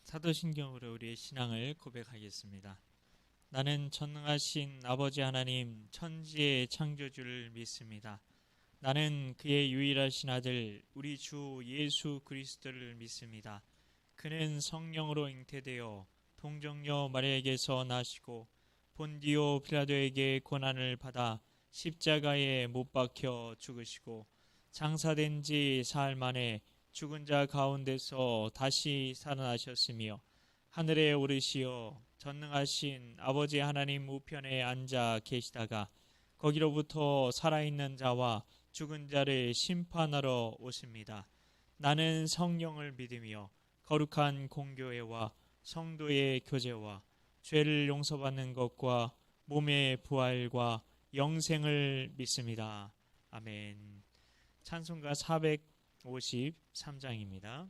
사도신경으로 우리의 신앙을 고백하겠습니다. 나는 전능하신 아버지 하나님 천지의 창조주를 믿습니다. 나는 그의 유일하신 아들 우리 주 예수 그리스도를 믿습니다. 그는 성령으로 잉태되어 동정녀 마리아에게서 나시고 본디오 빌라도에게 고난을 받아 십자가에 못 박혀 죽으시고 장사된 지 사흘 만에 죽은 자 가운데서 다시 살아나셨으며 하늘에 오르시어 전능하신 아버지 하나님 우편에 앉아 계시다가 거기로부터 살아있는 자와 죽은 자를 심판하러 오십니다. 나는 성령을 믿으며 거룩한 공교회와 성도의 교제와 죄를 용서받는 것과 몸의 부활과 영생을 믿습니다. 아멘. 찬송가 453장입니다.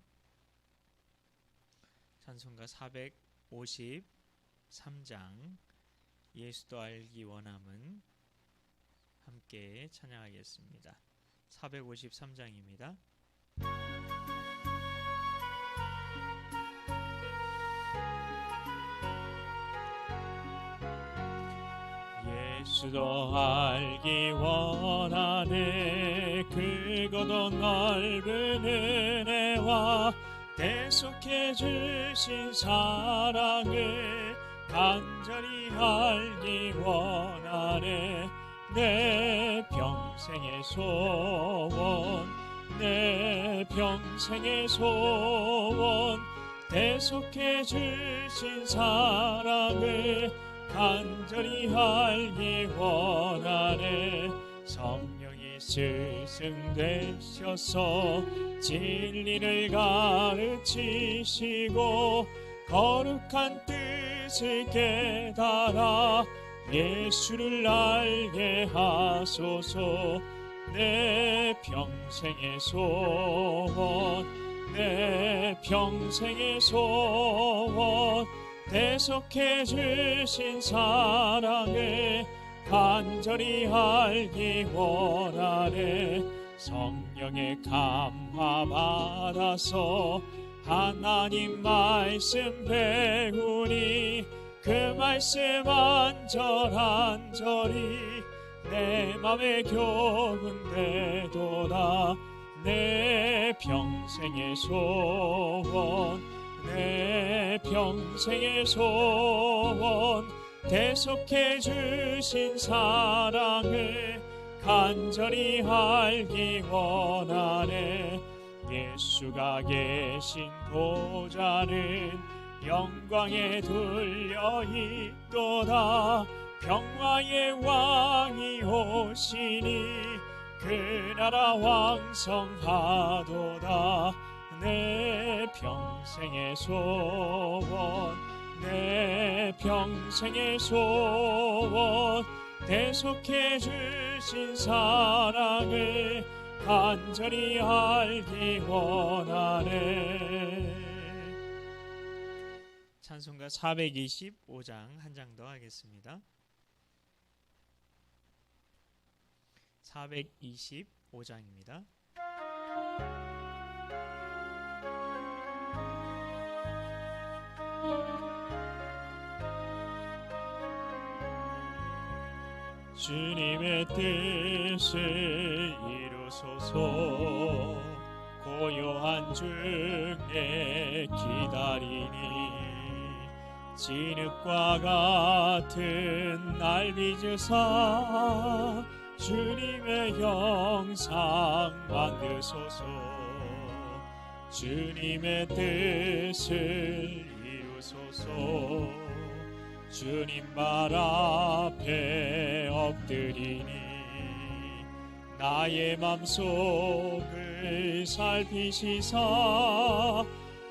찬송가 453장 예수도 알기 원함은 함께 찬양하겠습니다. 453장입니다. 예수도 알기 원하네. 크고도 넓은 은혜와 대속해 주신 사랑을 간절히 알기 원하네. 내 평생의 소원, 내 평생의 소원, 대속해 주신 사랑을 간절히 알기 원하네. 성령이 스승되셔서 진리를 가르치시고 거룩한 뜻을 깨달아 예수를 알게 하소서. 내 평생의 소원, 내 평생의 소원, 대속해 주신 사랑을 간절히 알기 원하네. 성령의 감화 받아서 하나님 말씀 배우니 그 말씀 안절안절히 내 맘에 교훈되도다. 내 평생의 소원, 내 평생의 소원, 대속해 주신 사랑을 간절히 알기 원하네. 예수가 계신 보좌는 영광에 둘려 있도다. 평화의 왕이 오시니 그 나라 왕성하도다. 내 평생의 소원, 내 평생의 소원, 대속해 주신 사랑을 간절히 알기 원하네. 찬송가 425장 한 장 더 하겠습니다. 425장입니다. 주님의 뜻을 이루소서. 고요한 중에 기다리니 진흙과 같은 날 빚으사 주님의 형상 만드소서. 주님의 뜻을 이루소서. 주님 발 앞에 엎드리니 나의 맘속을 살피시사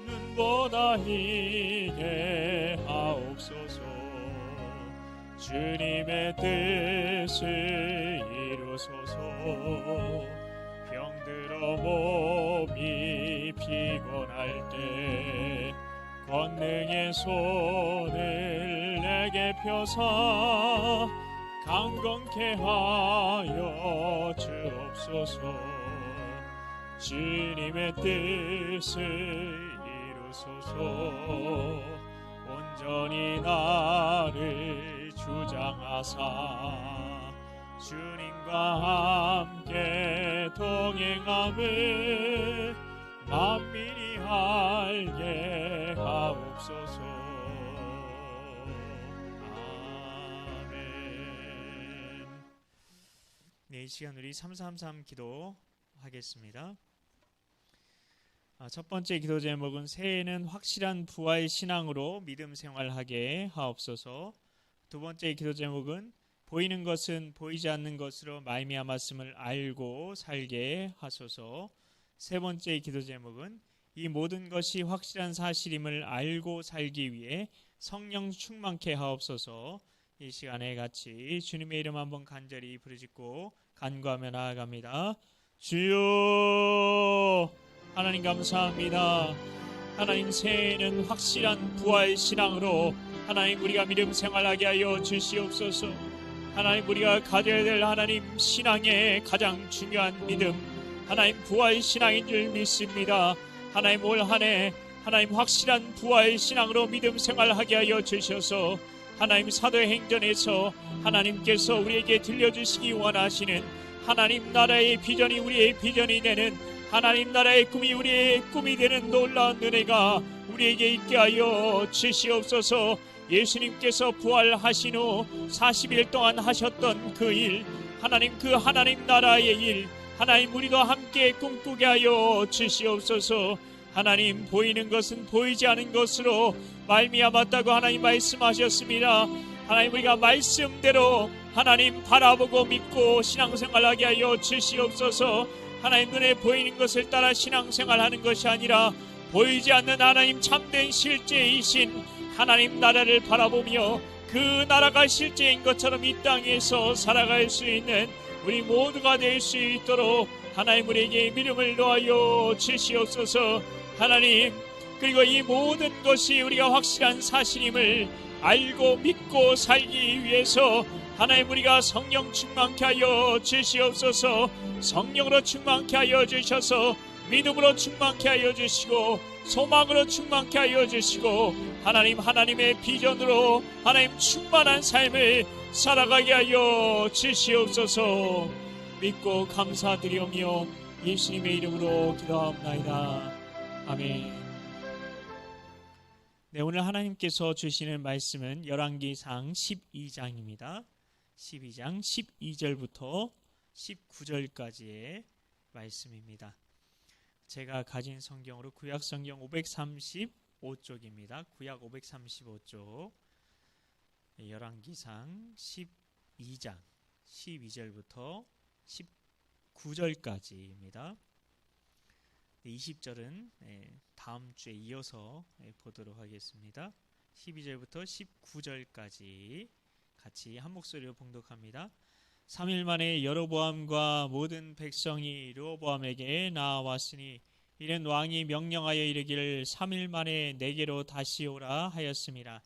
눈보다 희게 하옵소서. 주님의 뜻을 이루소서. 병들어 몸이 피곤할 때 권능의 손을 내게 펴사 강건케 하여 주옵소서. 주님의 뜻을 하옵소서. 온전히 나를 주장하사 주님과 함께 동행함을 만민이 알게 하옵소서. 아멘. 네, 이 시간 우리 333 기도하겠습니다. 첫 번째 기도 제목은 새해에는 확실한 부활 신앙으로 믿음 생활하게 하옵소서. 두 번째 기도 제목은 보이는 것은 보이지 않는 것으로 말미암았음을 알고 살게 하소서. 세 번째 기도 제목은 이 모든 것이 확실한 사실임을 알고 살기 위해 성령 충만케 하옵소서. 이 시간에 같이 주님의 이름 한번 간절히 부르짖고 간구하며 나아갑니다. 주여, 하나님 감사합니다. 하나님, 새해에는 확실한 부활 신앙으로 하나님 우리가 믿음 생활하게 하여 주시옵소서. 하나님, 우리가 가져야 될 하나님 신앙의 가장 중요한 믿음, 하나님 부활 신앙인 줄 믿습니다. 하나님, 올 한 해 하나님 확실한 부활 신앙으로 믿음 생활하게 하여 주셔서 하나님 사도행전에서 하나님께서 우리에게 들려주시기 원하시는 하나님 나라의 비전이 우리의 비전이 되는, 하나님 나라의 꿈이 우리의 꿈이 되는 놀라운 은혜가 우리에게 있게 하여 주시옵소서. 예수님께서 부활하신 후 40일 동안 하셨던 그 일, 하나님 그 하나님 나라의 일, 하나님 우리도 함께 꿈꾸게 하여 주시옵소서. 하나님, 보이는 것은 보이지 않은 것으로 말미암았다고 하나님 말씀하셨습니다. 하나님, 우리가 말씀대로 하나님 바라보고 믿고 신앙생활하게 하여 주시옵소서. 하나님, 눈에 보이는 것을 따라 신앙생활하는 것이 아니라 보이지 않는 하나님 참된 실제이신 하나님 나라를 바라보며 그 나라가 실제인 것처럼 이 땅에서 살아갈 수 있는 우리 모두가 될 수 있도록 하나님 우리에게 믿음을 놓아여 주시옵소서. 하나님, 그리고 이 모든 것이 우리가 확실한 사실임을 알고 믿고 살기 위해서 하나님 우리가 성령 충만케 하여 주시옵소서. 성령으로 충만케 하여 주셔서 믿음으로 충만케 하여 주시고 소망으로 충만케 하여 주시고 하나님, 하나님의 비전으로 하나님 충만한 삶을 살아가게 하여 주시옵소서. 믿고 감사드리오며 예수님의 이름으로 기도하옵나이다. 아멘. 네, 오늘 하나님께서 주시는 말씀은 열왕기상 12장입니다. 12장 12절부터 19절까지의 말씀입니다. 제가 가진 성경으로 구약 성경 535쪽입니다. 구약 535쪽 열왕기상 12장 12절부터 19절까지입니다. 20절은 다음 주에 이어서 보도록 하겠습니다. 12절부터 19절까지 같이 한 목소리로 봉독합니다. 3일 만에 여로보암과 모든 백성이 르호보암에게 나아왔으니 이는 왕이 명령하여 이르기를 3일 만에 내게로 다시 오라 하였습니다.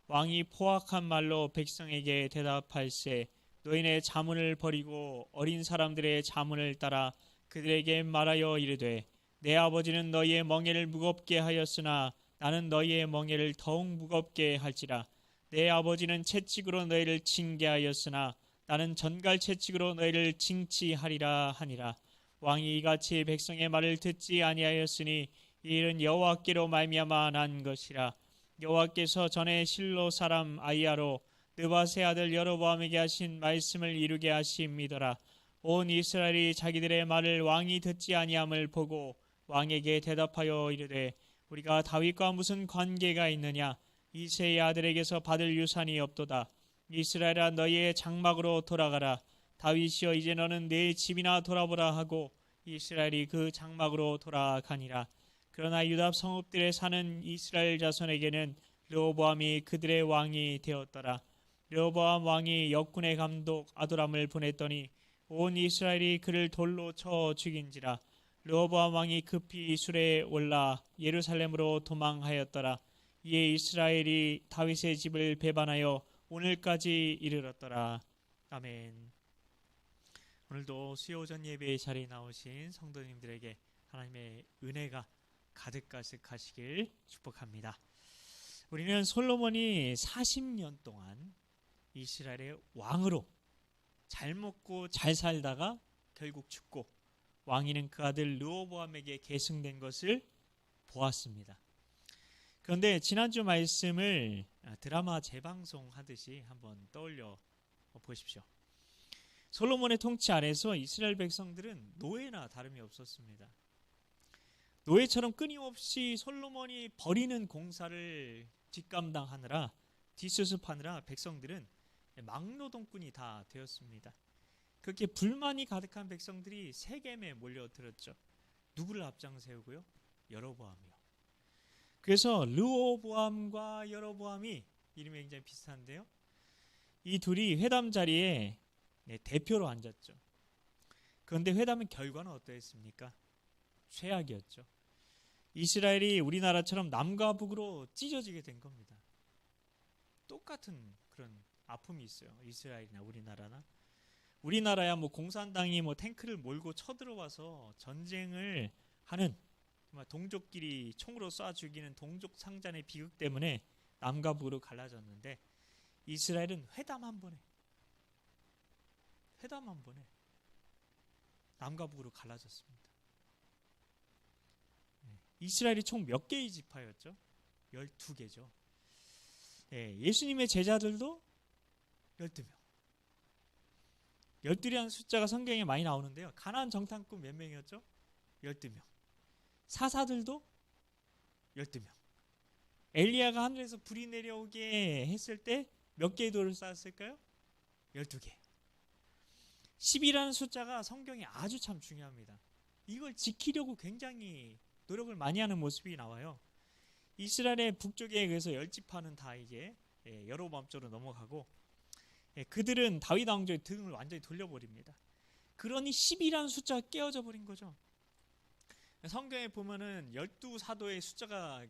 왕이 포악한 말로 백성에게 대답할세 너희네 자문을 버리고 어린 사람들의 자문을 따라 그들에게 말하여 이르되 내 아버지는 너희의 멍에를 무겁게 하였으나 나는 너희의 멍에를 더욱 무겁게 할지라. 내 아버지는 채찍으로 너희를 징계하였으나 나는 전갈 채찍으로 너희를 징치하리라 하니라. 왕이 이같이 백성의 말을 듣지 아니하였으니 이 일은 여호와께로 말미암아 난 것이라. 여호와께서 전에 실로 사람 아이야로 느밧의 아들 여로보암에게 하신 말씀을 이루게 하심이더라. 온 이스라엘이 자기들의 말을 왕이 듣지 아니함을 보고 왕에게 대답하여 이르되 우리가 다윗과 무슨 관계가 있느냐? 이새의 아들에게서 받을 유산이 없도다. 이스라엘아 너희의 장막으로 돌아가라. 다윗이여 이제 너는 내 집이나 돌아보라 하고 이스라엘이 그 장막으로 돌아가니라. 그러나 유다 성읍들에 사는 이스라엘 자손에게는 르호보암이 그들의 왕이 되었더라. 르호보암 왕이 역군의 감독 아도람을 보냈더니 온 이스라엘이 그를 돌로 쳐 죽인지라. 르호보암 왕이 급히 수레에 올라 예루살렘으로 도망하였더라. 이에 이스라엘이 다윗의 집을 배반하여 오늘까지 이르렀더라. 아멘. 오늘도 수요 오전 예배의 자리에 나오신 성도님들에게 하나님의 은혜가 가득가득하시길 축복합니다. 우리는 솔로몬이 40년 동안 이스라엘의 왕으로 잘 먹고 잘 살다가 결국 죽고 왕위는 그 아들 르호보암에게 계승된 것을 보았습니다. 그런데 지난주 말씀을 드라마 재방송하듯이 한번 떠올려 보십시오. 솔로몬의 통치 아래서 이스라엘 백성들은 노예나 다름이 없었습니다. 노예처럼 끊임없이 솔로몬이 벌이는 공사를 뒷감당하느라 뒷수습하느라 백성들은 막노동꾼이 다 되었습니다. 그렇게 불만이 가득한 백성들이 세겜에 몰려들었죠. 누구를 앞장 세우고요? 여로보암이요. 그래서 르호보암과 여로보암이 이름이 굉장히 비슷한데요. 이 둘이 회담 자리에 대표로 앉았죠. 그런데 회담의 결과는 어떠했습니까? 최악이었죠. 이스라엘이 우리나라처럼 남과 북으로 찢어지게 된 겁니다. 똑같은 그런 아픔이 있어요. 이스라엘이나 우리나라나. 우리나라야 공산당이 탱크를 몰고 쳐들어와서 전쟁을 하는 동족끼리 총으로 쏴 죽이는 동족 상잔의 비극 때문에 남과 북으로 갈라졌는데 이스라엘은 회담 한 번에 남과 북으로 갈라졌습니다. 이스라엘이 총 몇 개의 지파였죠? 12개죠. 예수님의 제자들도 12명. 12이라는 숫자가 성경에 많이 나오는데요. 가나안 정탐꾼 몇 명이었죠? 12명. 사사들도 12명. 엘리야가 하늘에서 불이 내려오게 했을 때 몇 개의 돌을 쌓았을까요? 12개. 10이라는 숫자가 성경에 아주 참 중요합니다. 이걸 지키려고 굉장히 노력을 많이 하는 모습이 나와요. 이스라엘의 북쪽에 의해서 10지파는 다 이제 여로보암 쪽으로 넘어가고 그들은 다윗 왕조의 등을 완전히 돌려버립니다. 그러니 10이라는 숫자가 깨어져 버린 거죠. 성경에 보면은 12사도의 숫자가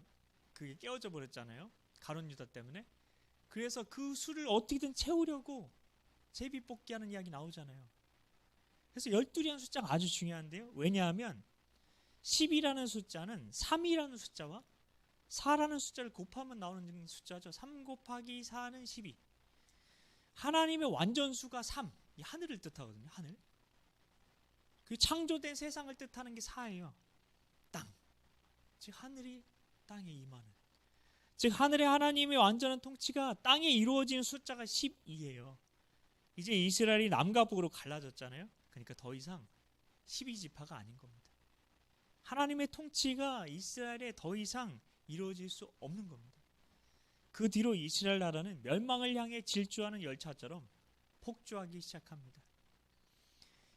그게 깨어져 버렸잖아요. 가룟 유다 때문에. 그래서 그 수를 어떻게든 채우려고 제비뽑기하는 이야기 나오잖아요. 그래서 12이라는 숫자가 아주 중요한데요. 왜냐하면 10이라는 숫자는 3이라는 숫자와 4라는 숫자를 곱하면 나오는 숫자죠. 3 곱하기 4는 12. 하나님의 완전수가 3. 이 하늘을 뜻하거든요. 하늘. 그 창조된 세상을 뜻하는 게 4예요. 땅. 즉 하늘이 땅에 임하는. 즉 하늘의 하나님의 완전한 통치가 땅에 이루어진 숫자가 12예요. 이제 이스라엘이 남과 북으로 갈라졌잖아요. 그러니까 더 이상 12지파가 아닌 겁니다. 하나님의 통치가 이스라엘에 더 이상 이루어질 수 없는 겁니다. 그 뒤로 이스라엘 나라는 멸망을 향해 질주하는 열차처럼 폭주하기 시작합니다.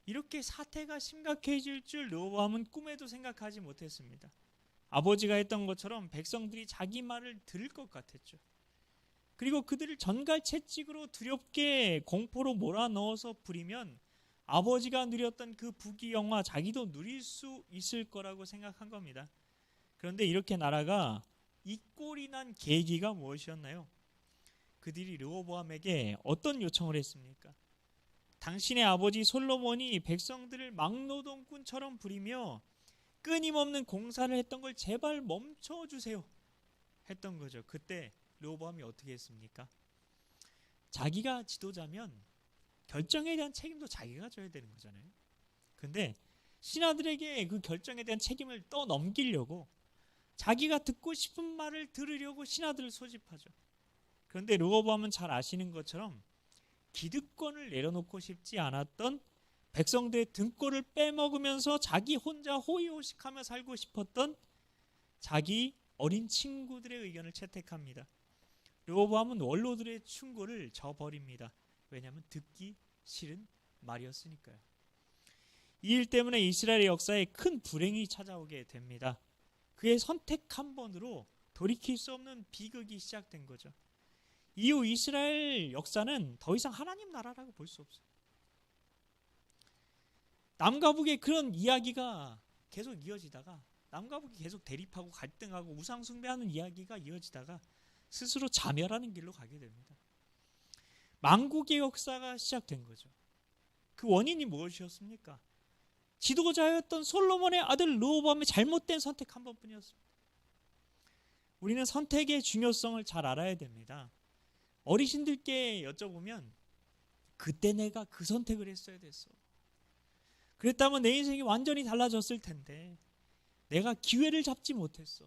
이렇게 사태가 심각해질 줄 르호보암은 꿈에도 생각하지 못했습니다. 아버지가 했던 것처럼 백성들이 자기 말을 들을 것 같았죠. 그리고 그들을 전갈채찍으로 두렵게 공포로 몰아넣어서 부리면 아버지가 누렸던 그 부귀영화 자기도 누릴 수 있을 거라고 생각한 겁니다. 그런데 이렇게 나라가 이 꼴이 난 계기가 무엇이었나요? 그들이 르호보암에게 어떤 요청을 했습니까? 당신의 아버지 솔로몬이 백성들을 막노동꾼처럼 부리며 끊임없는 공사를 했던 걸 제발 멈춰주세요 했던 거죠. 그때 르호보암이 어떻게 했습니까? 자기가 지도자면 결정에 대한 책임도 자기가 져야 되는 거잖아요. 근데 신하들에게 그 결정에 대한 책임을 떠넘기려고 자기가 듣고 싶은 말을 들으려고 신하들을 소집하죠. 그런데 르호보암은 잘 아시는 것처럼 기득권을 내려놓고 싶지 않았던 백성들의 등골을 빼먹으면서 자기 혼자 호의호식하며 살고 싶었던 자기 어린 친구들의 의견을 채택합니다. 르호보암은 원로들의 충고를 저버립니다. 왜냐하면 듣기 싫은 말이었으니까요. 이 일 때문에 이스라엘의 역사에 큰 불행이 찾아오게 됩니다. 그의 선택 한 번으로 돌이킬 수 없는 비극이 시작된 거죠. 이후 이스라엘 역사는 더 이상 하나님 나라라고 볼 수 없어요. 남과 북의 그런 이야기가 계속 이어지다가 남과 북이 계속 대립하고 갈등하고 우상 숭배하는 이야기가 이어지다가 스스로 자멸하는 길로 가게 됩니다. 망국의 역사가 시작된 거죠. 그 원인이 무엇이었습니까? 지도자였던 솔로몬의 아들 르호보암의 잘못된 선택 한 번뿐이었습니다. 우리는 선택의 중요성을 잘 알아야 됩니다. 어르신들께 여쭤보면 그때 내가 그 선택을 했어야 됐어. 그랬다면 내 인생이 완전히 달라졌을 텐데 내가 기회를 잡지 못했어.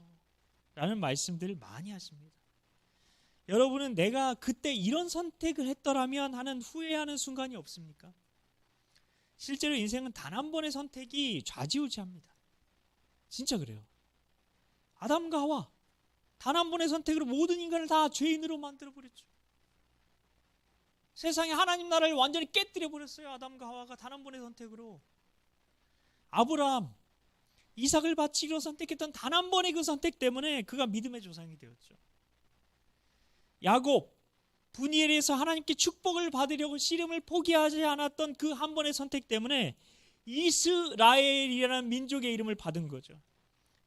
라는 말씀들을 많이 하십니다. 여러분은 내가 그때 이런 선택을 했더라면 하는 후회하는 순간이 없습니까? 실제로 인생은 단 한 번의 선택이 좌지우지합니다. 진짜 그래요. 아담과 하와 단 한 번의 선택으로 모든 인간을 다 죄인으로 만들어버렸죠. 세상에 하나님 나라를 완전히 깨뜨려버렸어요. 아담과 하와가 단 한 번의 선택으로. 아브라함, 이삭을 바치기로 선택했던 단 한 번의 그 선택 때문에 그가 믿음의 조상이 되었죠. 야곱, 분이엘에서 하나님께 축복을 받으려고 씨름을 포기하지 않았던 그 한 번의 선택 때문에 이스라엘이라는 민족의 이름을 받은 거죠.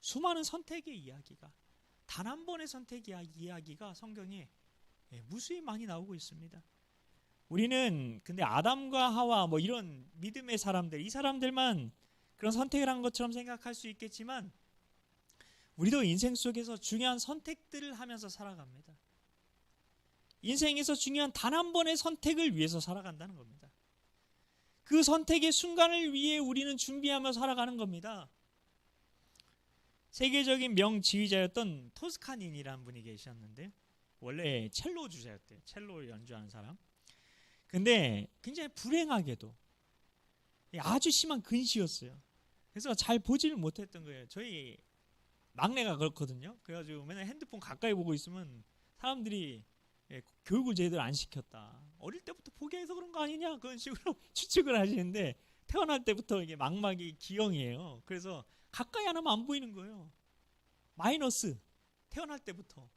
수많은 선택의 이야기가, 단 한 번의 선택의 이야기가 성경에 무수히 많이 나오고 있습니다. 우리는 근데 아담과 하와 뭐 이런 믿음의 사람들, 이 사람들만 그런 선택을 한 것처럼 생각할 수 있겠지만 우리도 인생 속에서 중요한 선택들을 하면서 살아갑니다. 인생에서 중요한 단 한 번의 선택을 위해서 살아간다는 겁니다. 그 선택의 순간을 위해 우리는 준비하며 살아가는 겁니다. 세계적인 명지휘자였던 토스카니니라는 분이 계셨는데 원래 첼로 주자였대요. 첼로 연주하는 사람. 근데 굉장히 불행하게도 아주 심한 근시였어요. 그래서 잘 보지를 못했던 거예요. 저희 막내가 그렇거든요. 그래가지고 맨날 핸드폰 가까이 보고 있으면 사람들이 교육을 제대로 안 시켰다. 어릴 때부터 포기해서 그런 거 아니냐? 그런 식으로 추측을 하시는데 태어날 때부터 이게 망막이 기형이에요. 그래서 가까이 안 하면 안 보이는 거예요. 마이너스. 태어날 때부터.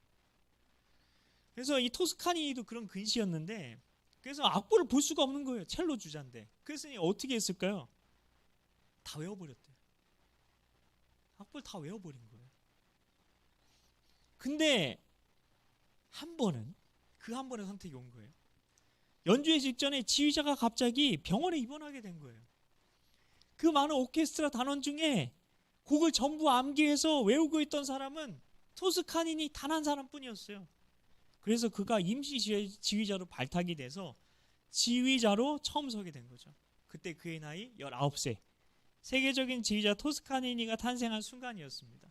그래서 이 토스카니도 그런 근시였는데 그래서 악보를 볼 수가 없는 거예요. 첼로 주자인데. 그래서 어떻게 했을까요? 다 외워버렸대요. 악보를 다 외워버린 거예요. 근데 한 번은 그 한 번의 선택이 온 거예요. 연주회 직전에 지휘자가 갑자기 병원에 입원하게 된 거예요. 그 많은 오케스트라 단원 중에 곡을 전부 암기해서 외우고 있던 사람은 토스카니니 단 한 사람뿐이었어요. 그래서 그가 임시 지휘자로 발탁이 돼서 지휘자로 처음 서게 된 거죠. 그때 그의 나이 19세. 세계적인 지휘자 토스카니니가 탄생한 순간이었습니다.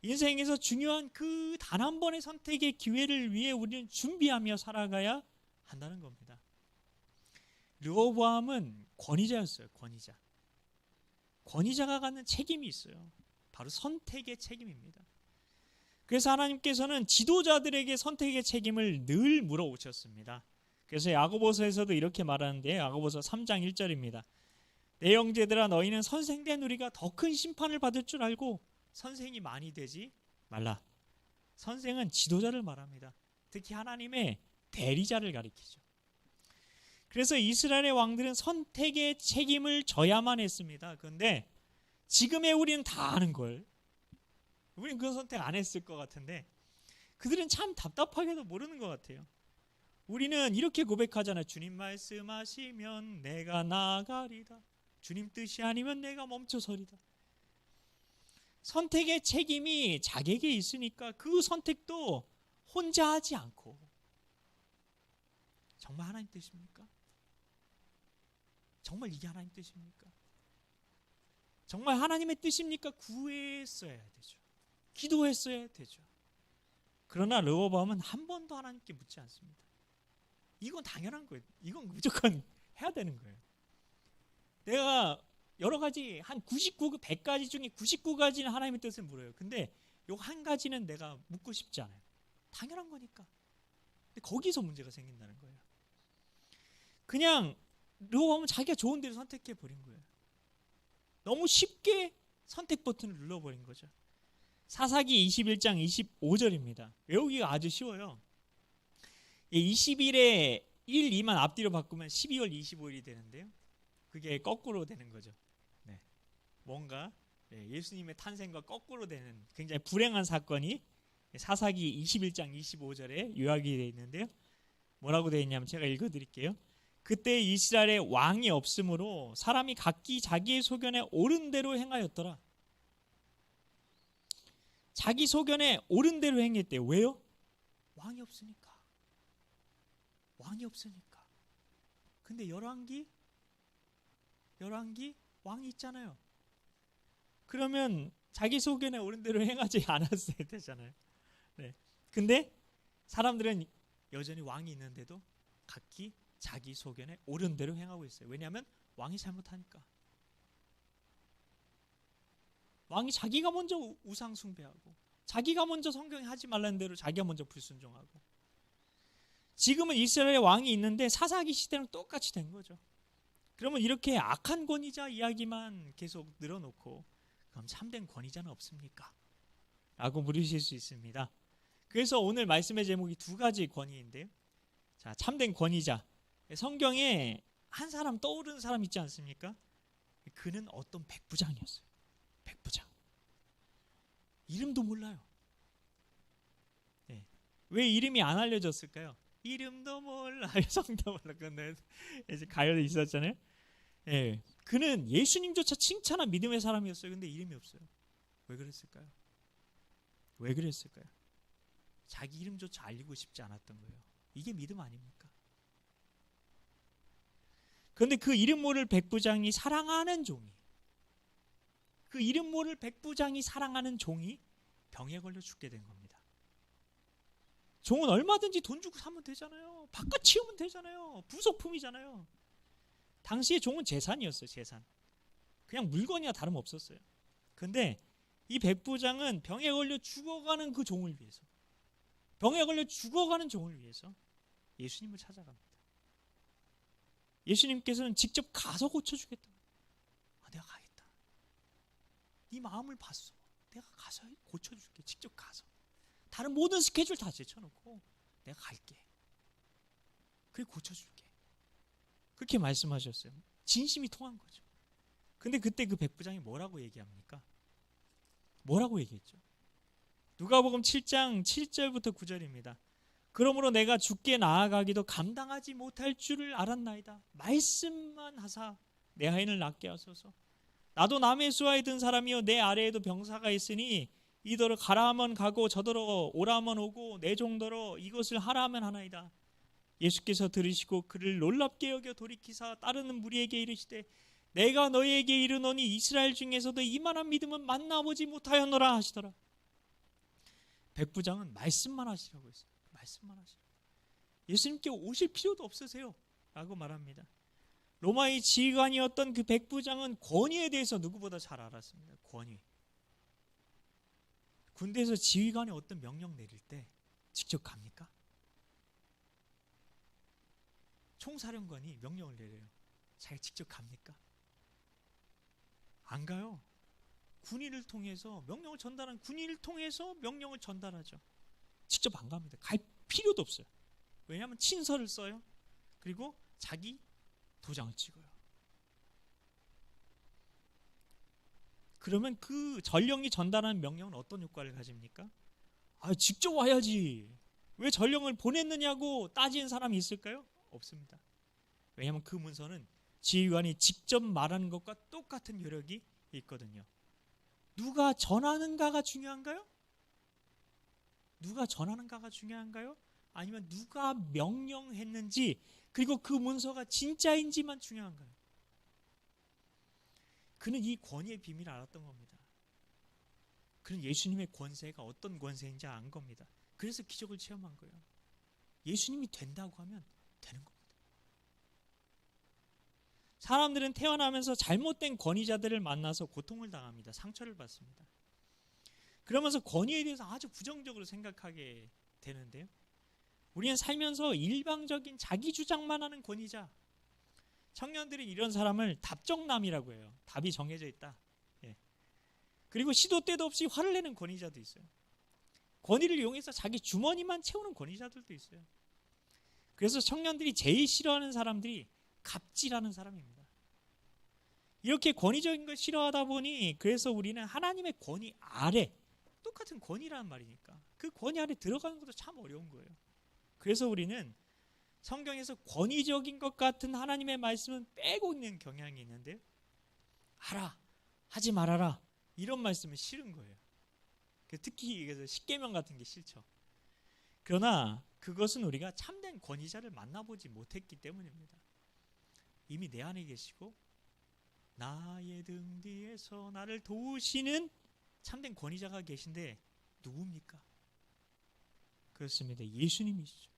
인생에서 중요한 그 단 한 번의 선택의 기회를 위해 우리는 준비하며 살아가야 한다는 겁니다. 르호보암은 권위자였어요. 권위자. 권위자가 갖는 책임이 있어요. 바로 선택의 책임입니다. 그래서 하나님께서는 지도자들에게 선택의 책임을 늘 물어오셨습니다. 그래서 야고보서에서도 이렇게 말하는데 야고보서 3장 1절입니다. 내 형제들아 너희는 선생된 우리가 더 큰 심판을 받을 줄 알고 선생이 많이 되지 말라. 선생은 지도자를 말합니다. 특히 하나님의 대리자를 가리키죠. 그래서 이스라엘의 왕들은 선택의 책임을 져야만 했습니다. 그런데 지금의 우리는 다 아는 걸 우리는 그런 선택 안 했을 것 같은데 그들은 참 답답하게도 모르는 것 같아요. 우리는 이렇게 고백하잖아요. 주님 말씀하시면 내가 나아가리다. 주님 뜻이 아니면 내가 멈춰서리다. 선택의 책임이 자기에게 있으니까 그 선택도 혼자 하지 않고 정말 하나님 뜻입니까? 정말 이게 하나님 뜻입니까? 정말 하나님의 뜻입니까? 구했어야 되죠. 기도했어야 되죠. 그러나 르호보암은 한 번도 하나님께 묻지 않습니다. 이건 당연한 거예요. 이건 무조건 해야 되는 거예요. 내가 여러 가지 한 99, 100가지 중에 99가지는 하나님의 뜻을 물어요. 근데 요 한 가지는 내가 묻고 싶지 않아요. 당연한 거니까. 근데 거기서 문제가 생긴다는 거예요. 그냥 르호보암은 자기가 좋은 대로 선택해 버린 거예요. 너무 쉽게 선택 버튼을 눌러버린 거죠. 사사기 21장 25절입니다. 외우기가 아주 쉬워요. 20일에 1, 2만 앞뒤로 바꾸면 12월 25일이 되는데요. 그게 거꾸로 되는 거죠. 네. 뭔가 예수님의 탄생과 거꾸로 되는 굉장히 불행한 사건이 사사기 21장 25절에 요약이 되어 있는데요. 뭐라고 되어 있냐면 제가 읽어드릴게요. 그때 이스라엘에 왕이 없으므로 사람이 각기 자기의 소견에 옳은 대로 행하였더라. 자기 소견에 옳은 대로 행했대요. 왜요? 왕이 없으니까. 왕이 없으니까. 근데 열왕기 왕이 있잖아요. 그러면 자기 소견에 옳은 대로 행하지 않았어야 되잖아요. 네. 근데 사람들은 여전히 왕이 있는데도 각기 자기 소견에 옳은 대로 행하고 있어요. 왜냐하면 왕이 잘못하니까. 왕이 자기가 먼저 우상 숭배하고, 자기가 먼저 성경에 하지 말라는 대로 자기가 먼저 불순종하고. 지금은 이스라엘에 왕이 있는데 사사기 시대는 똑같이 된 거죠. 그러면 이렇게 악한 권위자 이야기만 계속 늘어놓고 그럼 참된 권위자는 없습니까? 라고 물으실 수 있습니다. 그래서 오늘 말씀의 제목이 두 가지 권위인데요. 자, 참된 권위자. 성경에 한 사람 떠오르는 사람 있지 않습니까? 그는 어떤 백부장이었어요. 백부장. 이름도 몰라요. 네. 왜 이름이 안 알려졌을까요? 이름도 몰라요. 성도 몰라. 근데 이제 가요도 있었잖아요. 네. 그는 예수님조차 칭찬한 믿음의 사람이었어요. 근데 이름이 없어요. 왜 그랬을까요? 왜 그랬을까요? 자기 이름조차 알리고 싶지 않았던 거예요. 이게 믿음 아닙니까? 그런데 그 이름 모를 백부장이 사랑하는 종이, 그 이름 모를 백부장이 사랑하는 종이 병에 걸려 죽게 된 겁니다. 종은 얼마든지 돈 주고 사면 되잖아요. 바꿔 치우면 되잖아요. 부속품이잖아요. 당시에 종은 재산이었어요. 재산. 그냥 물건이야 다름없었어요. 그런데 이 백부장은 병에 걸려 죽어가는 그 종을 위해서, 병에 걸려 죽어가는 종을 위해서 예수님을 찾아갑니다. 예수님께서는 직접 가서 고쳐주겠다. 내가 가겠다. 네 마음을 봤어. 내가 가서 고쳐줄게. 직접 가서. 다른 모든 스케줄 다 제쳐놓고 내가 갈게. 그게 고쳐줄게. 그렇게 말씀하셨어요. 진심이 통한 거죠. 근데 그때 그 백부장이 뭐라고 얘기합니까? 뭐라고 얘기했죠? 누가복음 7장 7절부터 9절입니다. 그러므로 내가 주께 나아가기도 감당하지 못할 줄을 알았나이다. 말씀만 하사 내 하인을 낫게 하소서. 나도 남의 수하에 든 사람이요 내 아래에도 병사가 있으니 이더러 가라 하면 가고 저더러 오라 하면 오고 내 종더러 이것을 하라 하면 하나이다. 예수께서 들으시고 그를 놀랍게 여겨 돌이키사 따르는 무리에게 이르시되 내가 너희에게 이르노니 이스라엘 중에서도 이만한 믿음은 만나보지 못하였노라 하시더라. 백부장은 말씀만 하시라고 했어요. 말씀만 하시라고. 예수님께 오실 필요도 없으세요 라고 말합니다. 로마의 지휘관이었던 그 백부장은 권위에 대해서 누구보다 잘 알았습니다. 권위. 군대에서 지휘관이 어떤 명령 내릴 때 직접 갑니까? 총사령관이 명령을 내려요. 자기가 직접 갑니까? 안 가요. 군인을 통해서 명령을 전달한 군인을 통해서 명령을 전달하죠. 직접 안 갑니다. 갈 필요도 없어요. 왜냐하면 친서를 써요. 그리고 자기 도장을 찍어요. 그러면 그 전령이 전달하는 명령은 어떤 효과를 가집니까? 직접 와야지. 왜 전령을 보냈느냐고 따지는 사람이 있을까요? 없습니다. 왜냐하면 그 문서는 지휘관이 직접 말하는 것과 똑같은 효력이 있거든요. 누가 전하는가가 중요한가요? 누가 전하는가가 중요한가요? 아니면 누가 명령했는지 그리고 그 문서가 진짜인지만 중요한가요? 그는 이 권위의 비밀을 알았던 겁니다. 그는 예수님의 권세가 어떤 권세인지 안 겁니다. 그래서 기적을 체험한 거예요. 예수님이 된다고 하면 되는 겁니다. 사람들은 태어나면서 잘못된 권위자들을 만나서 고통을 당합니다. 상처를 받습니다. 그러면서 권위에 대해서 아주 부정적으로 생각하게 되는데요. 우리는 살면서 일방적인 자기 주장만 하는 권위자, 청년들이 이런 사람을 답정남이라고 해요. 답이 정해져 있다. 그리고 시도 때도 없이 화를 내는 권위자도 있어요. 권위를 이용해서 자기 주머니만 채우는 권위자들도 있어요. 그래서 청년들이 제일 싫어하는 사람들이 갑질하는 사람입니다. 이렇게 권위적인 걸 싫어하다 보니 그래서 우리는 하나님의 권위 아래, 똑같은 권위라는 말이니까 그 권위 아래 들어가는 것도 참 어려운 거예요. 그래서 우리는 성경에서 권위적인 것 같은 하나님의 말씀은 빼고 있는 경향이 있는데요. 하라, 하지 말아라 이런 말씀은 싫은 거예요. 특히 십계명 같은 게 싫죠. 그러나 그것은 우리가 참된 권위자를 만나보지 못했기 때문입니다. 이미 내 안에 계시고 나의 등 뒤에서 나를 도우시는 참된 권위자가 계신데 누굽니까? 그렇습니다. 예수님이시죠.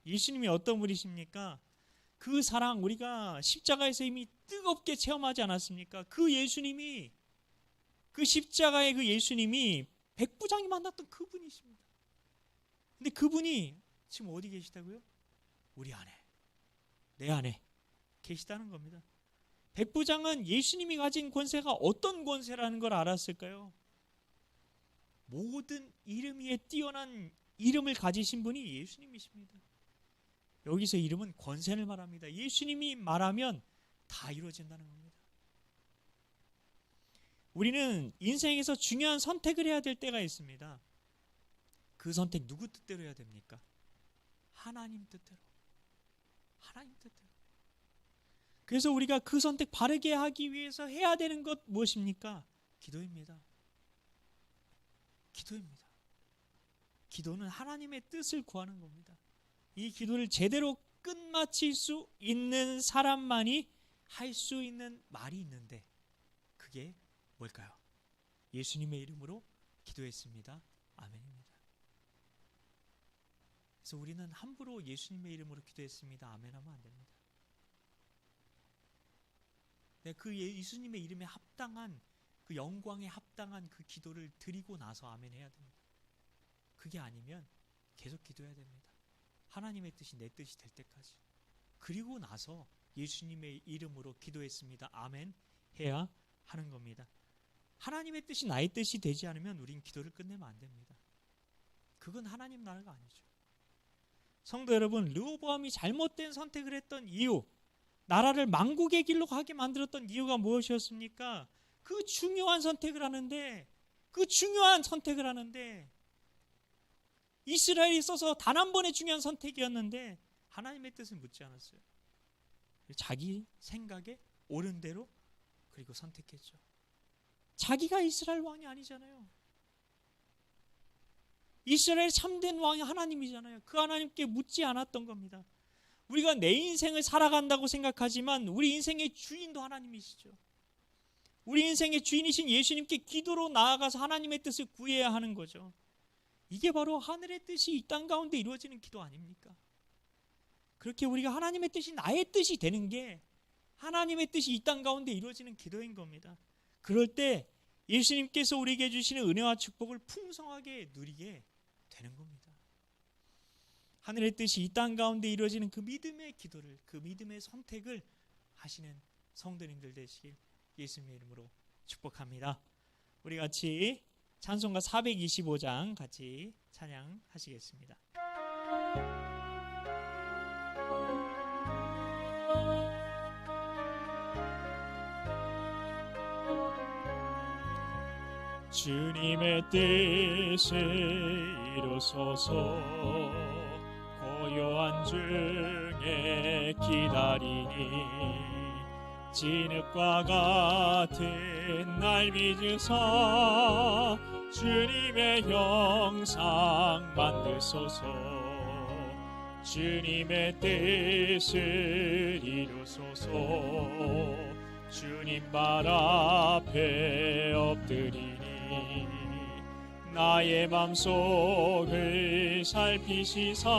예수님이 어떤 분이십니까? 그 사랑 우리가 십자가에서 이미 뜨겁게 체험하지 않았습니까? 그 예수님이, 그 십자가의 그 예수님이 백부장이 만났던 그분이십니다. 근데 그분이 지금 어디 계시다고요? 우리 안에, 내 안에 계시다는 겁니다. 백부장은 예수님이 가진 권세가 어떤 권세라는 걸 알았을까요? 모든 이름 위에 뛰어난 이름을 가지신 분이 예수님이십니다. 여기서 이름은 권세를 말합니다. 예수님이 말하면 다 이루어진다는 겁니다. 우리는 인생에서 중요한 선택을 해야 될 때가 있습니다. 그 선택 누구 뜻대로 해야 됩니까? 하나님 뜻대로. 하나님 뜻대로. 그래서 우리가 그 선택 바르게 하기 위해서 해야 되는 것 무엇입니까? 기도입니다. 기도입니다. 기도는 하나님의 뜻을 구하는 겁니다. 이 기도를 제대로 끝마칠 수 있는 사람만이 할 수 있는 말이 있는데 그게 뭘까요? 예수님의 이름으로 기도했습니다. 아멘입니다. 그래서 우리는 함부로 예수님의 이름으로 기도했습니다. 아멘하면 안 됩니다. 그 예수님의 이름에 합당한 그 영광에 합당한 그 기도를 드리고 나서 아멘 해야 됩니다. 그게 아니면 계속 기도해야 됩니다. 하나님의 뜻이 내 뜻이 될 때까지. 그리고 나서 예수님의 이름으로 기도했습니다. 아멘 해야 하는 겁니다. 하나님의 뜻이 나의 뜻이 되지 않으면 우린 기도를 끝내면 안 됩니다. 그건 하나님 나라가 아니죠. 성도 여러분, 르호보암이 잘못된 선택을 했던 이유, 나라를 망국의 길로 가게 만들었던 이유가 무엇이었습니까? 그 중요한 선택을 하는데 이스라엘에 있어서 단 한 번의 중요한 선택이었는데 하나님의 뜻을 묻지 않았어요. 자기 생각에 옳은 대로 그리고 선택했죠. 자기가 이스라엘 왕이 아니잖아요. 이스라엘 참된 왕이 하나님이잖아요. 그 하나님께 묻지 않았던 겁니다. 우리가 내 인생을 살아간다고 생각하지만 우리 인생의 주인도 하나님이시죠. 우리 인생의 주인이신 예수님께 기도로 나아가서 하나님의 뜻을 구해야 하는 거죠. 이게 바로 하늘의 뜻이 이 땅 가운데 이루어지는 기도 아닙니까? 그렇게 우리가 하나님의 뜻이 나의 뜻이 되는 게 하나님의 뜻이 이 땅 가운데 이루어지는 기도인 겁니다. 그럴 때 예수님께서 우리에게 주시는 은혜와 축복을 풍성하게 누리게 되는 겁니다. 하늘의 뜻이 이 땅 가운데 이루어지는 그 믿음의 기도를, 그 믿음의 선택을 하시는 성도님들 되시길 예수님의 이름으로 축복합니다. 우리 같이 찬송가 425장 같이 찬양하시겠습니다. 주님의 뜻을 이루소서. 고요한 중에 기다리니 진흙과 같은 날 빚으사 주님의 형상 만드소서. 주님의 뜻을 이루소서. 주님 발 앞에 엎드리니 나의 맘속을 살피시사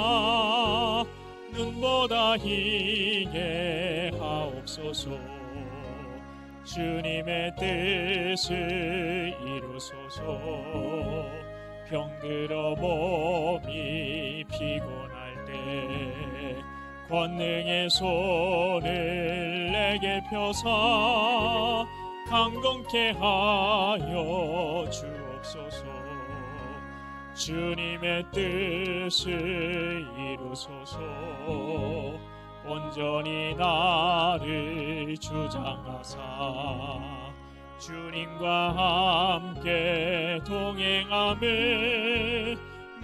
눈보다 희게 하옵소서. 주님의 뜻을 이루소서. 병들어 몸이 피곤할 때 권능의 손을 내게 펴사 강건케 하여 주옵소서. 주님의 뜻을 이루소서. 온전히 나를 주장하사 주님과 함께 동행함을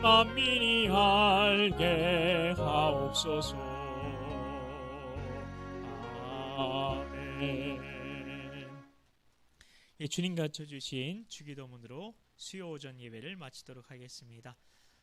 만민이 알게 하옵소서. 아멘. 예, 주님 갖춰주신 주기도문으로 수요 오전 예배를 마치도록 하겠습니다.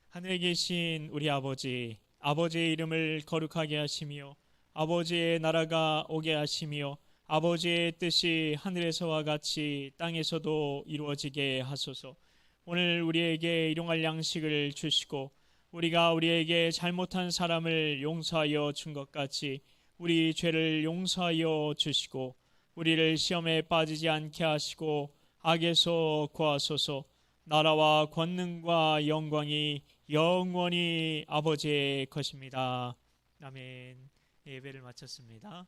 하늘에 계신 우리 아버지, 아버지의 이름을 거룩하게 하시며 아버지의 나라가 오게 하시며 아버지의 뜻이 하늘에서와 같이 땅에서도 이루어지게 하소서. 오늘 우리에게 일용할 양식을 주시고 우리가 우리에게 잘못한 사람을 용서하여 준 것 같이 우리 죄를 용서하여 주시고 우리를 시험에 빠지지 않게 하시고 악에서 구하소서. 나라와 권능과 영광이 영원히 아버지의 것입니다. 아멘. 예배를 마쳤습니다.